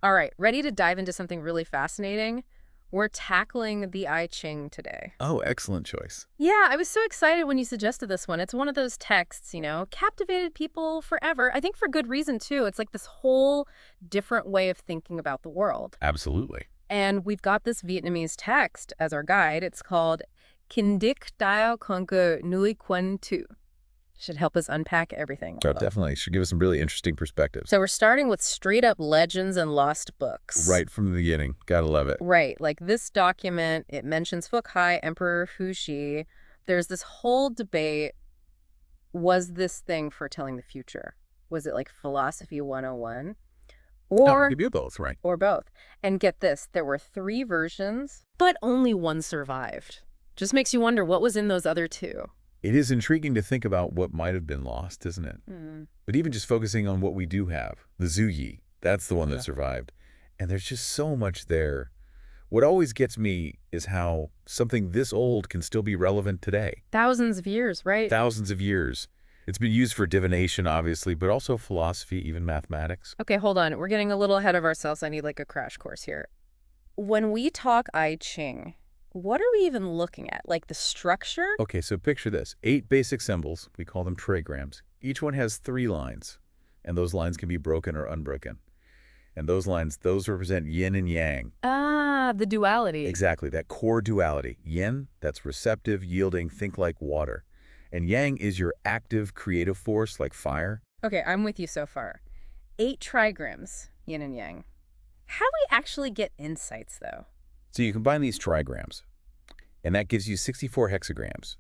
All right, ready to dive into something really fascinating? We're tackling the I Ching today. Oh, excellent choice. Yeah, I was so excited when you suggested this one. It's one of those texts, captivated people forever. I think for good reason, too. It's like this whole different way of thinking about the world. Absolutely. And we've got this Vietnamese text as our guide. It's called Kinh Dik Dao Conquer Nui Quan Tu. Should help us unpack everything. Oh, definitely. Should give us some really interesting perspectives. So we're starting with straight up legends and lost books. Right from the beginning. Gotta love it. Right. Like this document, it mentions Phúc Hai, Emperor Fuxi. There's this whole debate. Was this thing foretelling the future? Was it like philosophy 101? Oh, Or give you both, right? or both. And get this, there were 3 versions, but only one survived. Just makes you wonder what was in those other 2. It is intriguing to think about what might have been lost, isn't it? Hmm. But even just focusing on what we do have, the Zuyi, that's the one that survived. And there's just so much there. What always gets me is how something this old can still be relevant today. Thousands of years, right? Thousands of years. It's been used for divination, obviously, but also philosophy, even mathematics. Okay, hold on. We're getting a little ahead of ourselves. I need like a crash course here. When we talk I Ching, what are we even looking at? Like the structure? Okay, so picture this. 8 basic symbols, we call them trigrams. Each one has 3 lines, and those lines can be broken or unbroken. And those lines, those represent yin and yang. Ah, the duality. Exactly, that core duality. Yin, that's receptive, yielding, think like water. And yang is your active, creative force, like fire. Okay, I'm with you so far. 8 trigrams, yin and yang. How do we actually get insights, though? So you combine these trigrams, and that gives you 64 hexagrams.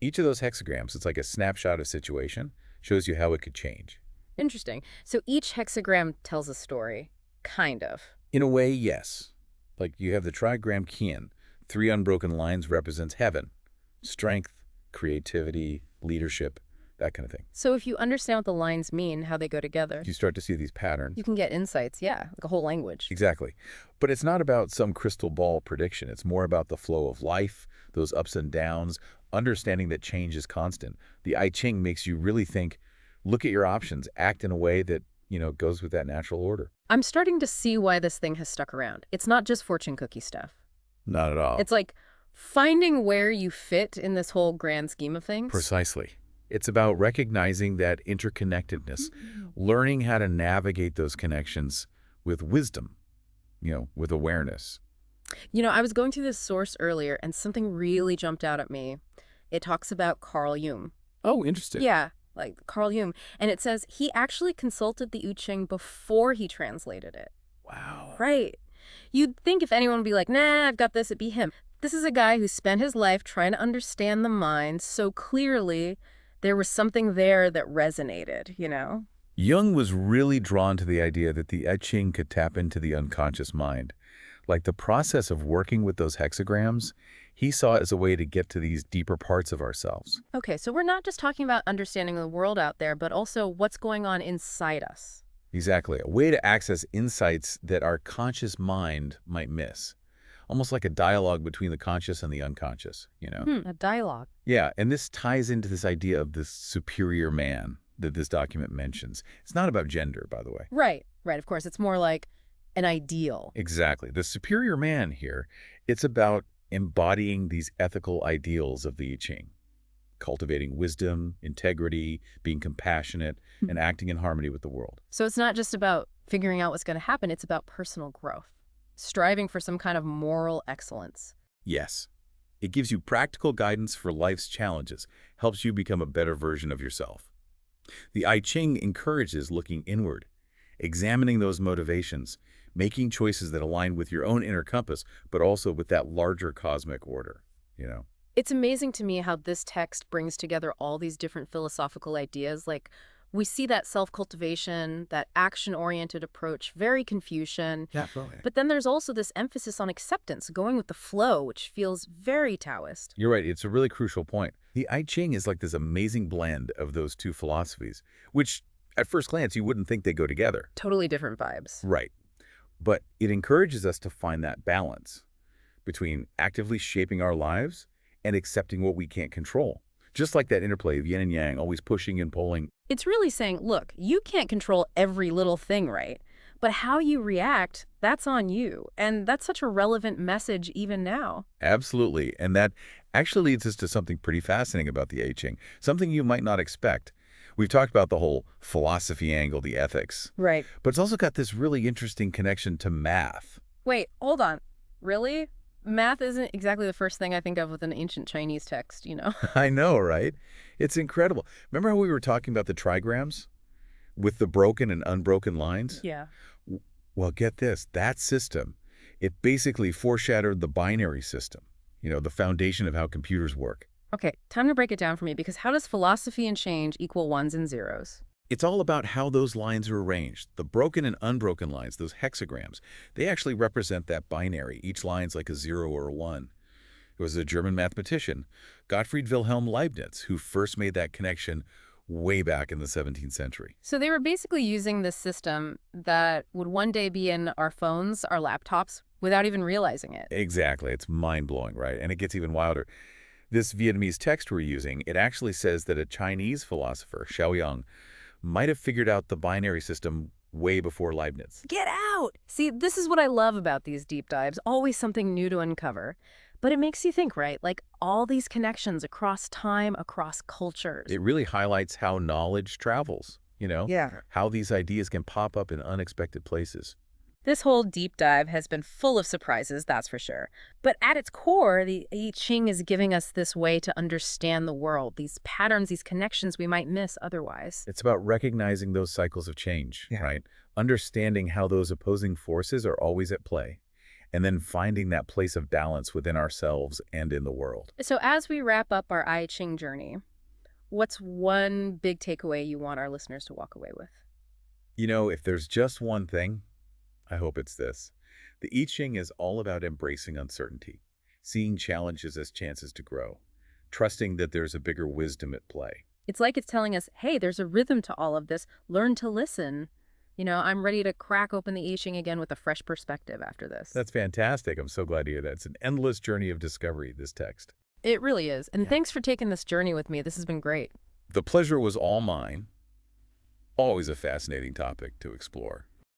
Each of those hexagrams, it's like a snapshot of situation, shows you how it could change. Interesting. So each hexagram tells a story, kind of. In a way, yes. Like you have the trigram Qian. 3 unbroken lines represents heaven, strength, creativity, leadership, that kind of thing. So if you understand what the lines mean, how they go together, You start to see these patterns. you can get insights, yeah, like a whole language. Exactly. But it's not about some crystal ball prediction. It's more about the flow of life, those ups and downs, understanding that change is constant. The I Ching makes you really think, look at your options, act in a way that, goes with that natural order. I'm starting to see why this thing has stuck around. It's not just fortune cookie stuff. Not at all. It's like finding where you fit in this whole grand scheme of things. Precisely. It's about recognizing that interconnectedness, learning how to navigate those connections with wisdom, with awareness. I was going through this source earlier and something really jumped out at me. It talks about Carl Jung. Oh, interesting. Yeah, like Carl Jung. And it says he actually consulted the I Ching before he translated it. Wow. Right. You'd think if anyone would be like, nah, I've got this, it'd be him. This is a guy who spent his life trying to understand the mind so clearly there was something there that resonated. Jung was really drawn to the idea that the I Ching could tap into the unconscious mind. Like the process of working with those hexagrams, he saw it as a way to get to these deeper parts of ourselves. Okay, so we're not just talking about understanding the world out there, but also what's going on inside us. Exactly, a way to access insights that our conscious mind might miss. Almost like a dialogue between the conscious and the unconscious. A dialogue. Yeah, and this ties into this idea of this superior man that this document mentions. It's not about gender, by the way. Right, of course. It's more like an ideal. Exactly. The superior man here, it's about embodying these ethical ideals of the I Ching, cultivating wisdom, integrity, being compassionate, and acting in harmony with the world. So it's not just about figuring out what's going to happen, it's about personal growth, striving for some kind of moral excellence. Yes. It gives you practical guidance for life's challenges, helps you become a better version of yourself. The I Ching encourages looking inward, examining those motivations, making choices that align with your own inner compass, but also with that larger cosmic order. It's amazing to me how this text brings together all these different philosophical ideas. Like, we see that self-cultivation, that action-oriented approach, very Confucian. Yeah, totally. But then there's also this emphasis on acceptance, going with the flow, which feels very Taoist. You're right. It's a really crucial point. The I Ching is like this amazing blend of those 2 philosophies, which at first glance you wouldn't think they go together. Totally different vibes. Right. But it encourages us to find that balance between actively shaping our lives and accepting what we can't control. Just like that interplay of yin and yang, always pushing and pulling. It's really saying, look, you can't control every little thing, right? But how you react, that's on you. And that's such a relevant message even now. Absolutely. And that actually leads us to something pretty fascinating about the I Ching, something you might not expect. We've talked about the whole philosophy angle, the ethics, Right. but it's also got this really interesting connection to math. Wait, hold on. Really? Math isn't exactly the first thing I think of with an ancient Chinese text, you know? I know, right? It's incredible. Remember how we were talking about the trigrams with the broken and unbroken lines? Yeah. W- Well, get this, that system, it basically foreshadowed the binary system, the foundation of how computers work. Okay, time to break it down for me because how does philosophy and change equal ones and zeros? It's all about how those lines are arranged. The broken and unbroken lines, those hexagrams, they actually represent that binary. Each line's like a 0 or a 1. It was a German mathematician, Gottfried Wilhelm Leibniz, who first made that connection way back in the 17th century. So they were basically using this system that would one day be in our phones, our laptops, without even realizing it. Exactly. It's mind-blowing, right? And it gets even wilder. This Vietnamese text we're using, it actually says that a Chinese philosopher, Xiaoyang, might have figured out the binary system way before Leibniz. Get out! See, this is what I love about these deep dives, always something new to uncover. But it makes you think, right? Like all these connections across time, across cultures. It really highlights how knowledge travels, Yeah. how these ideas can pop up in unexpected places. This whole deep dive has been full of surprises, that's for sure. But at its core, the I Ching is giving us this way to understand the world, these patterns, these connections we might miss otherwise. It's about recognizing those cycles of change, right? Understanding how those opposing forces are always at play, and then finding that place of balance within ourselves and in the world. So as we wrap up our I Ching journey, what's one big takeaway you want our listeners to walk away with? If there's just one thing, I hope it's this. The I Ching is all about embracing uncertainty, seeing challenges as chances to grow, trusting that there's a bigger wisdom at play. It's like it's telling us, hey, there's a rhythm to all of this. Learn to listen. I'm ready to crack open the I Ching again with a fresh perspective after this. That's fantastic. I'm so glad to hear that. It's an endless journey of discovery, this text. It really is. And Yeah. thanks for taking this journey with me. This has been great. The pleasure was all mine. Always a fascinating topic to explore.